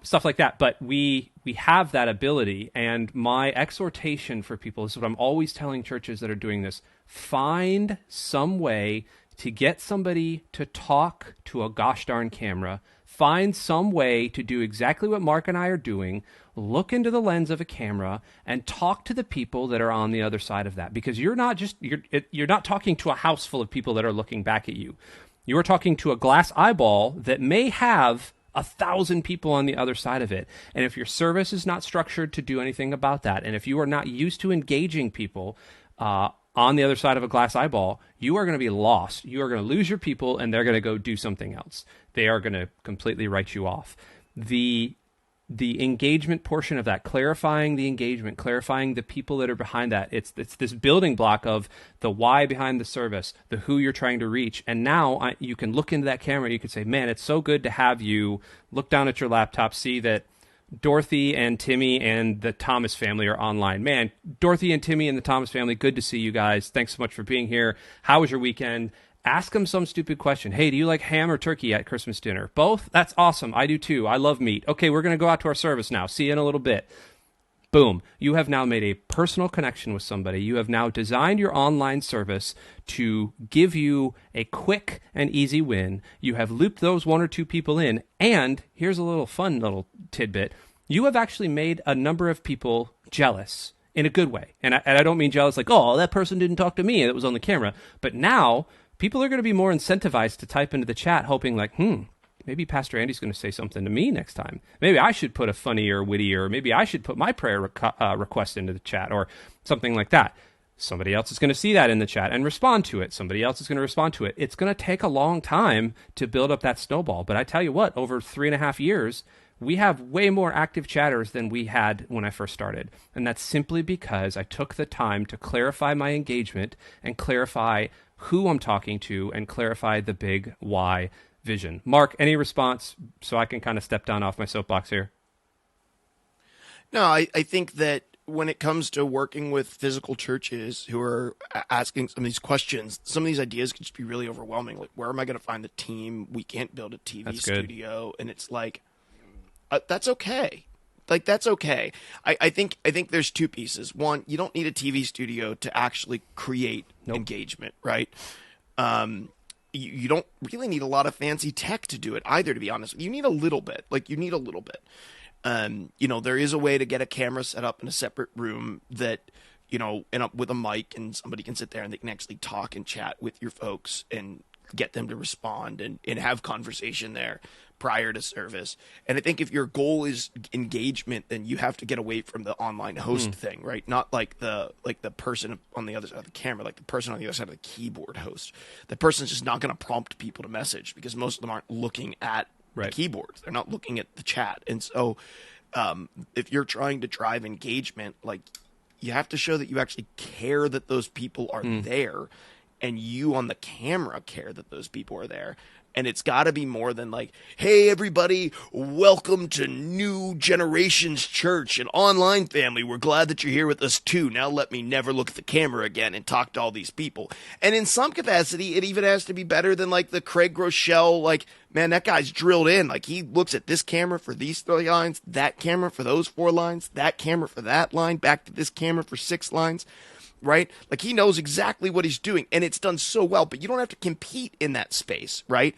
Stuff like that. But we have that ability, and my exhortation for people, this is what I'm always telling churches that are doing this, find some way to get somebody to talk to a gosh darn camera. Find some way to do exactly what Mark and I are doing, look into the lens of a camera, and talk to the people that are on the other side of that. Because you're not talking to a house full of people that are looking back at you. You are talking to a glass eyeball that may have 1,000 people on the other side of it. And if your service is not structured to do anything about that, and if you are not used to engaging people on the other side of a glass eyeball, you are going to be lost. You are going to lose your people, and they're going to go do something else. They are going to completely write you off. The engagement portion of that, clarifying the engagement, clarifying the people that are behind that, it's this building block of the why behind the service, the who you're trying to reach. And now you can look into that camera and you can say, man, it's so good to have you look down at your laptop, see that Dorothy and Timmy and the Thomas family are online. Man, Dorothy and Timmy and the Thomas family, good to see you guys. Thanks so much for being here. How was your weekend? Ask them some stupid question. Hey, do you like ham or turkey at Christmas dinner? Both? That's awesome. I do too. I love meat. Okay, we're going to go out to our service now. See you in a little bit. Boom. You have now made a personal connection with somebody. You have now designed your online service to give you a quick and easy win. You have looped those 1 or 2 people in. And here's a little fun little tidbit. You have actually made a number of people jealous in a good way. And I don't mean jealous like, oh, that person didn't talk to me. It was on the camera. But now people are going to be more incentivized to type into the chat hoping like, maybe Pastor Andy's going to say something to me next time. Maybe I should put a funnier, wittier, maybe I should put my prayer request into the chat or something like that. Somebody else is going to see that in the chat and respond to it. Somebody else is going to respond to it. It's going to take a long time to build up that snowball. But I tell you what, over 3.5 years, we have way more active chatters than we had when I first started. And that's simply because I took the time to clarify my engagement and clarify who I'm talking to and clarify the big why vision. Mark, any response so I can kind of step down off my soapbox here? No, I think that when it comes to working with physical churches who are asking some of these questions, some of these ideas can just be really overwhelming. Like, where am I going to find the team? We can't build a TV studio. And it's like, that's okay. Like, that's okay. I think there's two pieces. One, you don't need a TV studio to actually create engagement, right? You don't really need a lot of fancy tech to do it either, to be honest. You need a little bit. There is a way to get a camera set up in a separate room that, and up with a mic, and somebody can sit there and they can actually talk and chat with your folks and get them to respond and have conversation there prior to service. And I think if your goal is engagement, then you have to get away from the online host thing, right? Not like the person on the other side of the camera, like the person on the other side of the keyboard host. The person's just not going to prompt people to message because most of them aren't looking at the keyboards. They're not looking at the chat. And so if you're trying to drive engagement, like, you have to show that you actually care that those people are there, and you on the camera care that those people are there. And it's got to be more than like, hey, everybody, welcome to New Generations Church, an online family. We're glad that you're here with us, too. Now let me never look at the camera again and talk to all these people. And in some capacity, it even has to be better than like the Craig Groeschel, like, man, that guy's drilled in. Like, he looks at this camera for these 3 lines, that camera for those 4 lines, that camera for that line, back to this camera for 6 lines. Right? Like, he knows exactly what he's doing, and it's done so well, but you don't have to compete in that space, right?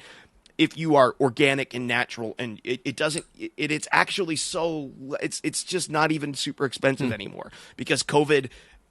If you are organic and natural, and it's actually it's just not even super expensive anymore, because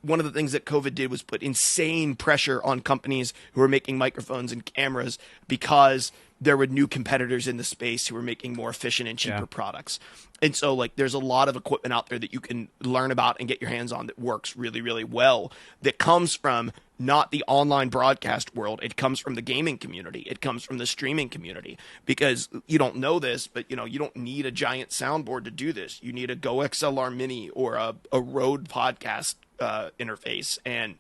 one of the things that COVID did was put insane pressure on companies who are making microphones and cameras, because there were new competitors in the space who were making more efficient and cheaper products. And so, like, there's a lot of equipment out there that you can learn about and get your hands on that works really, really well, that comes from not the online broadcast world. It comes from the gaming community. It comes from the streaming community, because you don't know this, but, you don't need a giant soundboard to do this. You need a Go XLR Mini or a Rode podcast interface and,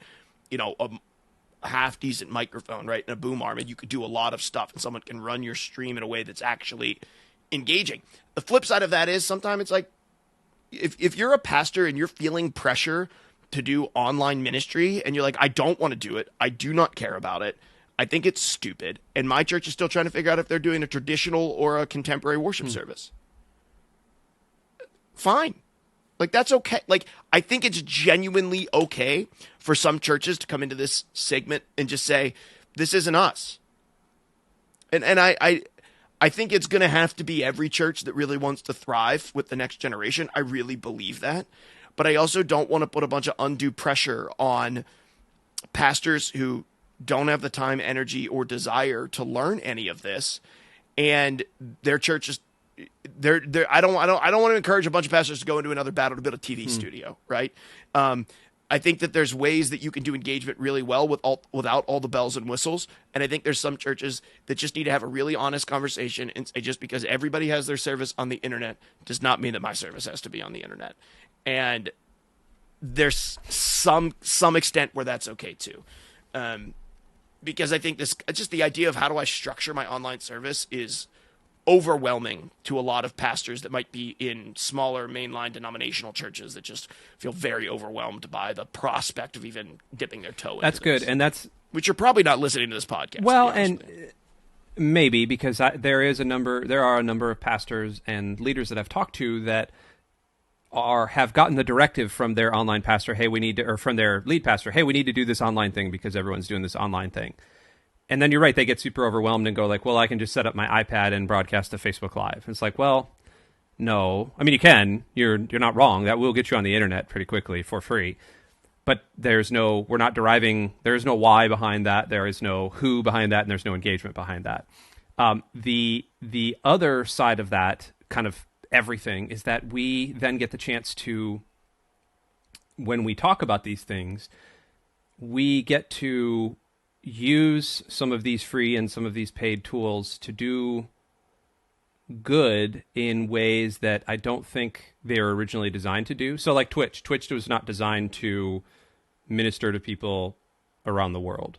a half decent microphone, right, and a boom arm, and you could do a lot of stuff, and someone can run your stream in a way that's actually engaging. The flip side of that is sometimes it's like, if you're a pastor and you're feeling pressure to do online ministry and you're like, I don't want to do it, I do not care about it, I think it's stupid, and my church is still trying to figure out if they're doing a traditional or a contemporary worship service, fine. Like, that's okay. Like, I think it's genuinely okay for some churches to come into this segment and just say, this isn't us. And I think it's going to have to be every church that really wants to thrive with the next generation. I really believe that. But I also don't want to put a bunch of undue pressure on pastors who don't have the time, energy, or desire to learn any of this, and their churches. I don't want to encourage a bunch of pastors to go into another battle to build a TV studio, right? I think that there's ways that you can do engagement really well without all the bells and whistles, and I think there's some churches that just need to have a really honest conversation and say, just because everybody has their service on the internet does not mean that my service has to be on the internet. And there's some extent where that's okay too, because I think just the idea of how do I structure my online service is overwhelming to a lot of pastors that might be in smaller mainline denominational churches that just feel very overwhelmed by the prospect of even dipping their toe into That's good, this. and that's... Which you're probably not listening to this podcast. Well, and maybe, because there are a number of pastors and leaders that I've talked to that have gotten the directive from their online pastor, or from their lead pastor, hey, we need to do this online thing because everyone's doing this online thing. And then you're right, they get super overwhelmed and go like, well, I can just set up my iPad and broadcast to Facebook Live. It's like, well, no. I mean, you can. You're not wrong. That will get you on the internet pretty quickly for free. but there's no why behind that. There is no who behind that, and there's no engagement behind that. The other side of that kind of everything is that we then get the chance to, when we talk about these things, we get to use some of these free and some of these paid tools to do good in ways that I don't think they were originally designed to do. So like Twitch was not designed to minister to people around the world,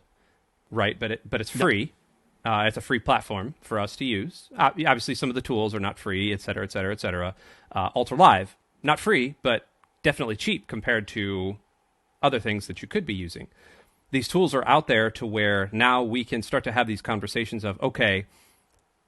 right? But it's free. It's a free platform for us to use. Obviously, some of the tools are not free, et cetera, et cetera, et cetera. Ultra Live, not free, but definitely cheap compared to other things that you could be using. These tools are out there to where now we can start to have these conversations of, okay,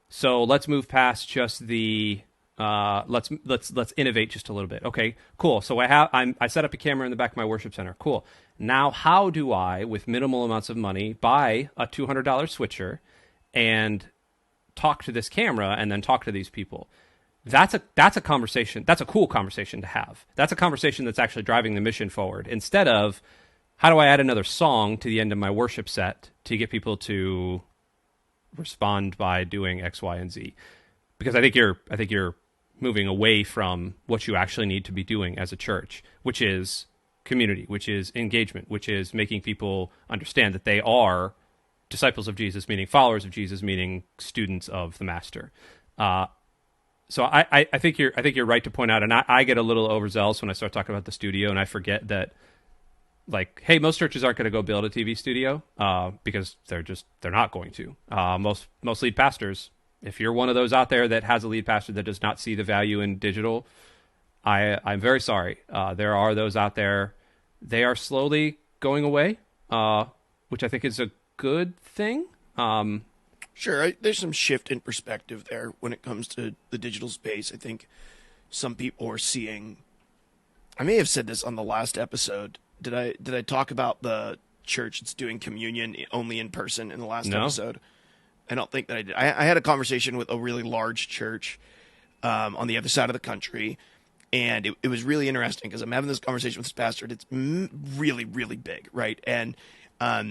so let's move past just the let's innovate just a little bit. Okay, cool. So I set up a camera in the back of my worship center. Cool. Now, how do I, with minimal amounts of money, buy a $200 switcher and talk to this camera and then talk to these people? That's a conversation. That's a cool conversation to have. That's a conversation that's actually driving the mission forward, instead of how do I add another song to the end of my worship set to get people to respond by doing X, Y, and Z. Because I think you're moving away from what you actually need to be doing as a church, which is community, which is engagement, which is making people understand that they are disciples of Jesus, meaning followers of Jesus, meaning students of the Master. So I think you're right to point out, and I get a little overzealous when I start talking about the studio, and I forget that, like, hey, most churches aren't going to go build a TV studio because they're not going to. Most lead pastors, if you're one of those out there that has a lead pastor that does not see the value in digital, I'm very sorry. There are those out there. They are slowly going away, which I think is a good thing. Sure, there's some shift in perspective there when it comes to the digital space. I think some people are seeing. I may have said this on the last episode. Did I talk about the church that's doing communion only in person in the last episode? I don't think that I did. I had a conversation with a really large church on the other side of the country, and it was really interesting because I'm having this conversation with this pastor. It's really, really big, right? And a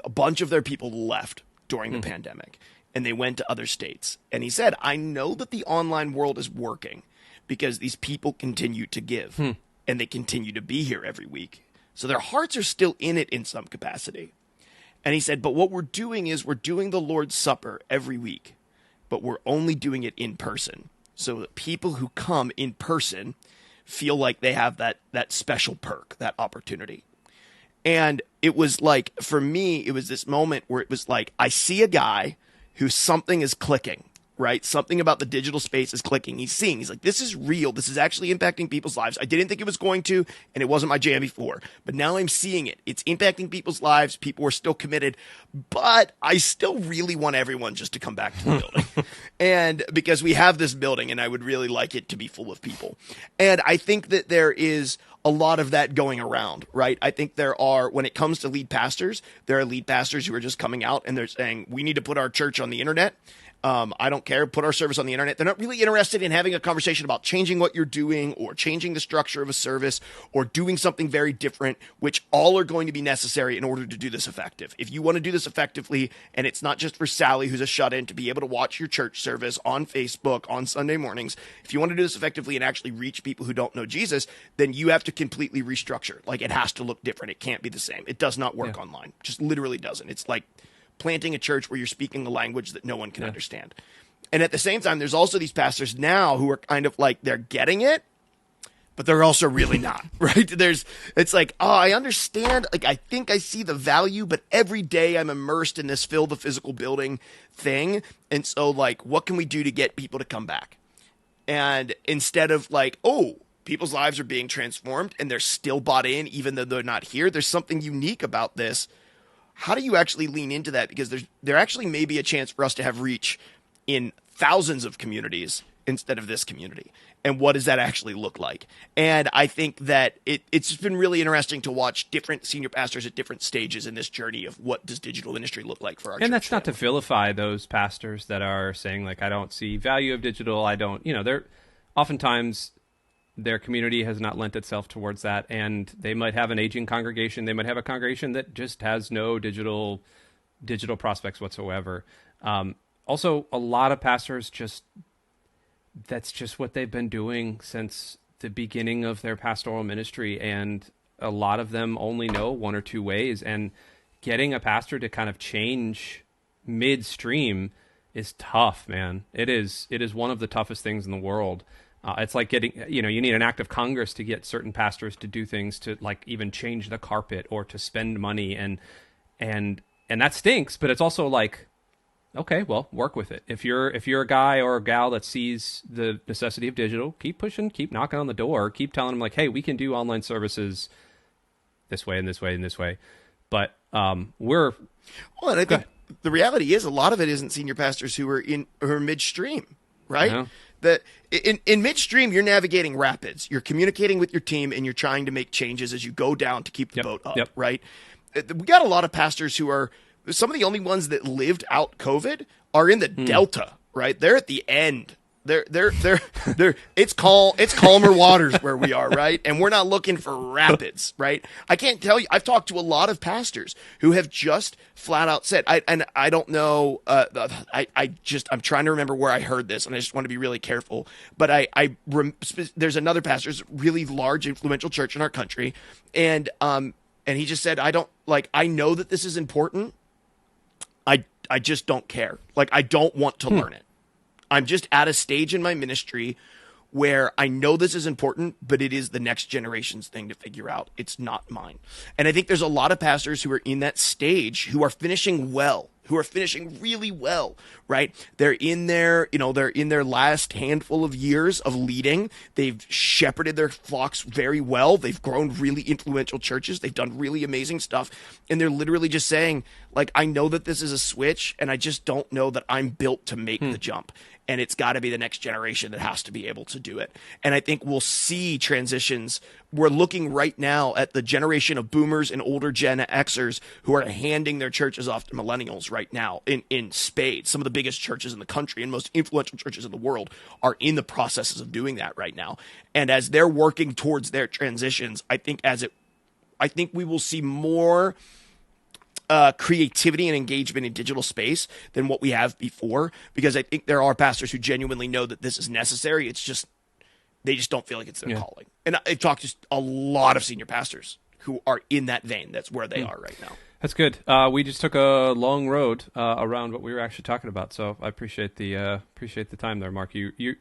bunch of their people left during the pandemic, and they went to other states. And he said, I know that the online world is working because these people continue to give. And they continue to be here every week. So their hearts are still in it in some capacity. And he said, but what we're doing is we're doing the Lord's Supper every week, but we're only doing it in person. So that people who come in person feel like they have that special perk, that opportunity. And it was like, for me, it was this moment where it was like, I see a guy who something is clicking. Right? Something about the digital space is clicking. He's like, this is real. This is actually impacting people's lives. I didn't think it was going to, and it wasn't my jam before. But now I'm seeing it. It's impacting people's lives. People are still committed. But I still really want everyone just to come back to the building. And because we have this building, and I would really like it to be full of people. And I think that there is a lot of that going around, right? I think there are, when it comes to lead pastors, there are lead pastors who are just coming out and they're saying, we need to put our church on the internet. I don't care. Put our service on the internet. They're not really interested in having a conversation about changing what you're doing or changing the structure of a service or doing something very different, which all are going to be necessary in order to do this effective. If you want to do this effectively, and it's not just for Sally, who's a shut-in, to be able to watch your church service on Facebook on Sunday mornings, if you want to do this effectively and actually reach people who don't know Jesus, then you have to completely restructure. Like, it has to look different. It can't be the same. It does not work online. Just literally doesn't. It's like planting a church where you're speaking a language that no one can understand. And at the same time, there's also these pastors now who are kind of like, they're getting it, but they're also really not, right? It's like, oh, I understand. Like, I think I see the value, but every day I'm immersed in this fill the physical building thing. And so, like, what can we do to get people to come back? And instead of like, oh, people's lives are being transformed and they're still bought in, even though they're not here, there's something unique about this. How do you actually lean into that? Because there actually may be a chance for us to have reach in thousands of communities instead of this community. And what does that actually look like? And I think that it's been really interesting to watch different senior pastors at different stages in this journey of what does digital ministry look like for our church. And that's not to vilify those pastors that are saying, like, I don't see value of digital. I don't, they're oftentimes their community has not lent itself towards that, and they might have an aging congregation. They might have a congregation that just has no digital prospects whatsoever. Also, a lot of pastors that's just what they've been doing since the beginning of their pastoral ministry, and a lot of them only know one or two ways, and getting a pastor to kind of change midstream is tough, man. It is one of the toughest things in the world. It's like getting, you need an act of Congress to get certain pastors to do things, to like even change the carpet or to spend money, and that stinks. But it's also like, okay, well, work with it. If you're a guy or a gal that sees the necessity of digital, keep pushing, keep knocking on the door, keep telling them like, hey, we can do online services this way and this way and this way. But and I think the reality is a lot of it isn't senior pastors who are midstream, right? Yeah. That in midstream, you're navigating rapids, you're communicating with your team, and you're trying to make changes as you go down to keep the boat up, right? We got a lot of pastors who are some of the only ones that lived out COVID are in the Delta, right? They're at the end. They're it's calmer waters where we are, right? And we're not looking for rapids, right? I can't tell you. I've talked to a lot of pastors who have just flat out said, I don't know. I'm trying to remember where I heard this, and I just want to be really careful. But there's another pastor, it's a really large, influential church in our country, and he just said, I know that this is important. I just don't care. Like, I don't want to learn it. I'm just at a stage in my ministry where I know this is important, but it is the next generation's thing to figure out. It's not mine. And I think there's a lot of pastors who are in that stage who are finishing well, who are finishing really well, right? They're in their last handful of years of leading. They've shepherded their flocks very well. They've grown really influential churches. They've done really amazing stuff. And they're literally just saying, like, I know that this is a switch, and I just don't know that I'm built to make the jump. And it's got to be the next generation that has to be able to do it. And I think we'll see transitions. We're looking right now at the generation of boomers and older Gen Xers who are handing their churches off to millennials right now in spades. Some of the biggest churches in the country and most influential churches in the world are in the processes of doing that right now. And as they're working towards their transitions, I think we will see more creativity and engagement in digital space than what we have before, because I think there are pastors who genuinely know that this is necessary. It's just, they just don't feel like it's their calling. And I've talked to a lot of senior pastors who are in that vein. That's where they are right now. That's good. We just took a long road around what we were actually talking about. So I appreciate the time there, Mark. You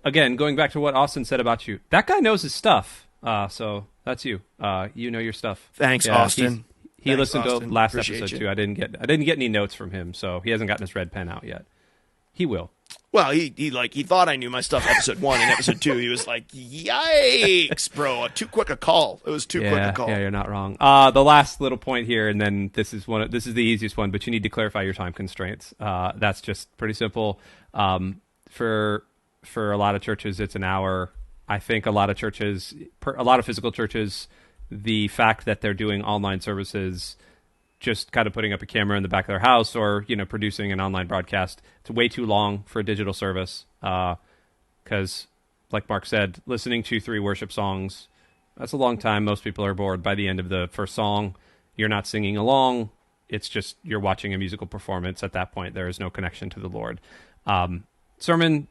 again, going back to what Austin said about you, that guy knows his stuff. So that's you. You know your stuff. Thanks, Austin. He listened Austin. to last Appreciate episode you. too. I didn't get any notes from him, so he hasn't gotten his red pen out yet. He will. Well, he thought I knew my stuff episode 1, and episode 2 he was like, "Yikes, bro! Too quick a call. It was too quick a call." Yeah, you're not wrong. The last little point here, and then this is the easiest one, but you need to clarify your time constraints. That's just pretty simple. For a lot of churches, it's an hour. I think a lot of physical churches, the fact that they're doing online services, just kind of putting up a camera in the back of their house or, producing an online broadcast, it's way too long for a digital service. Because, like Mark said, listening to 3 worship songs, that's a long time. Most people are bored by the end of the first song. You're not singing along. It's just you're watching a musical performance. At that point, there is no connection to the Lord. Sermon,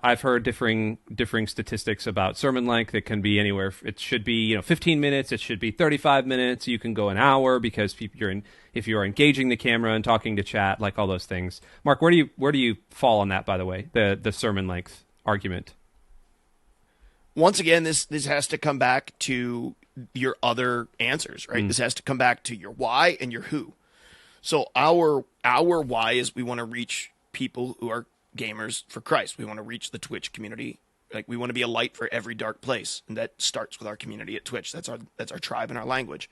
I've heard differing statistics about sermon length. It can be anywhere. It should be 15 minutes. It should be 35 minutes. You can go an hour because if you're engaging the camera and talking to chat, like all those things. Mark, where do you fall on that? By the way, the sermon length argument. Once again, this has to come back to your other answers, right? This has to come back to your why and your who. So our why is we want to reach people who are gamers for Christ. We want to reach the Twitch community. Like, we want to be a light for every dark place, and that starts with our community at Twitch. That's our tribe and our language.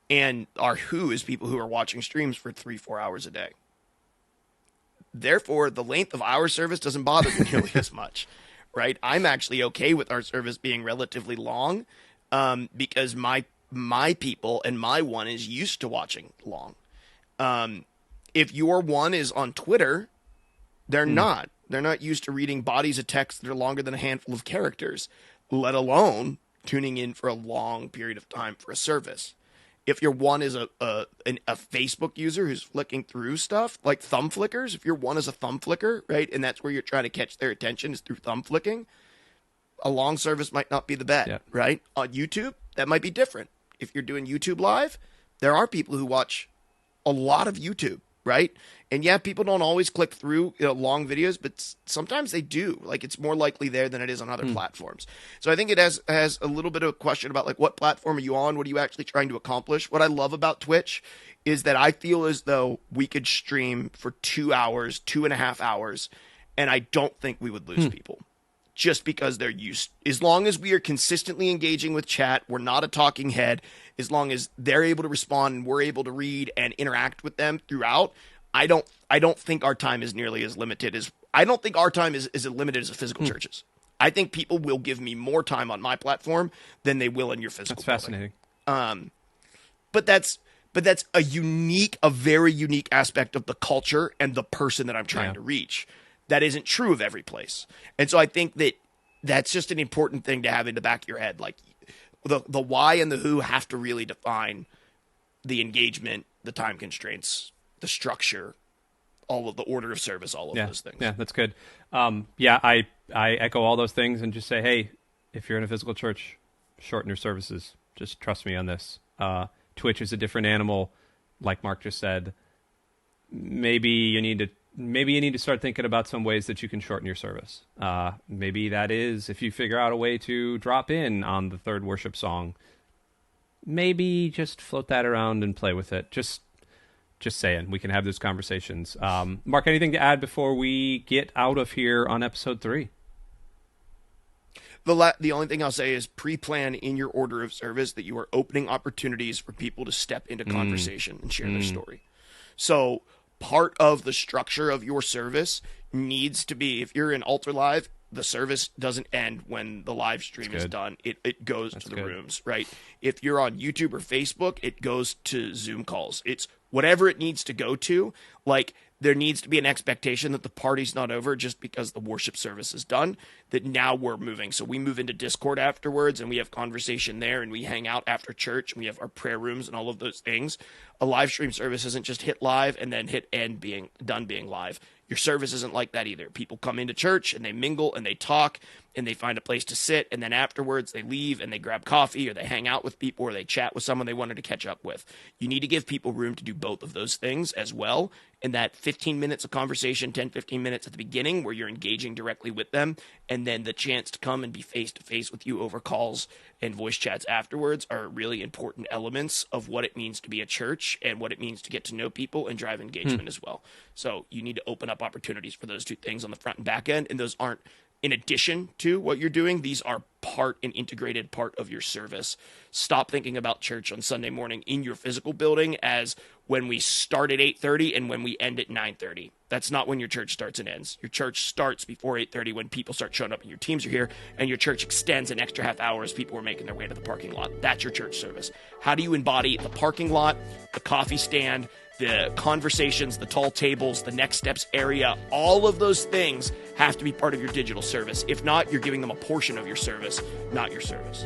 And our who is people who are watching streams for 3-4 hours a day. Therefore, the length of our service doesn't bother me nearly as much, right? I'm actually okay with our service being relatively long, because my people and my one is used to watching long. If your one is on Twitter, they're not used to reading bodies of text that are longer than a handful of characters. let alone tuning in for a long period of time for a service. If your one is a Facebook user who's flicking through stuff, like thumb flickers, if your one is a thumb flicker, right, and that's where you're trying to catch their attention is through thumb flicking, a long service might not be the bet, right? On YouTube, that might be different. If you're doing YouTube Live, there are people who watch a lot of YouTube, right? And yeah, people don't always click through long videos, but sometimes they do. Like, it's more likely there than it is on other platforms. So I think it has a little bit of a question about, like, what platform are you on? What are you actually trying to accomplish? What I love about Twitch is that I feel as though we could stream for 2 hours, 2.5 hours, and I don't think we would lose people. Just because they're used, as long as we are consistently engaging with chat, we're not a talking head, as long as they're able to respond and we're able to read and interact with them throughout, I don't think our time is nearly as limited as, I don't think our time is as limited as physical churches. I think people will give me more time on my platform than they will in your physical. That's fascinating. But that's a very unique aspect of the culture and the person that I'm trying to reach. That isn't true of every place. And so I think that that's just an important thing to have in the back of your head. Like, the why and the who have to really define the engagement, the time constraints, the structure, all of the order of service, all of those things. Yeah, that's good. I echo all those things and just say, hey, if you're in a physical church, shorten your services. Just trust me on this. Twitch is a different animal, like Mark just said. Maybe you need to start thinking about some ways that you can shorten your service. Maybe that is if you figure out a way to drop in on the third worship song. Maybe just float that around and play with it. Just saying, we can have those conversations. Mark, anything to add before we get out of here on episode 3? The only thing I'll say is pre-plan in your order of service that you are opening opportunities for people to step into conversation and share their story. So part of the structure of your service needs to be, if you're in Altar Live, the service doesn't end when the live stream is done. It goes to the rooms, right? If you're on YouTube or Facebook, it goes to Zoom calls. It's whatever it needs to go to. Like, there needs to be an expectation that the party's not over just because the worship service is done, that now we're moving. So we move into Discord afterwards, and we have conversation there, and we hang out after church, and we have our prayer rooms and all of those things. A live stream service isn't just hit live and then hit end being live. Your service isn't like that either. People come into church, and they mingle, and they talk, and they find a place to sit, and then afterwards they leave, and they grab coffee, or they hang out with people, or they chat with someone they wanted to catch up with. You need to give people room to do both of those things as well, and that 15 minutes of conversation, 10, 15 minutes at the beginning where you're engaging directly with them, and then the chance to come and be face-to-face with you over calls and voice chats afterwards are really important elements of what it means to be a church and what it means to get to know people and drive engagement as well. So you need to open up opportunities for those two things on the front and back end, and those aren't in addition to what you're doing. These are an integrated part of your service. Stop thinking about church on Sunday morning in your physical building as when we start at 8:30 and when we end at 9:30. That's not when your church starts and ends. Your church starts before 8:30 when people start showing up and your teams are here, and your church extends an extra half hour as people are making their way to the parking lot. That's your church service. How do you embody the parking lot, the coffee stand, the conversations, the tall tables, the next steps area? All of those things have to be part of your digital service. If not, you're giving them a portion of your service, not your service.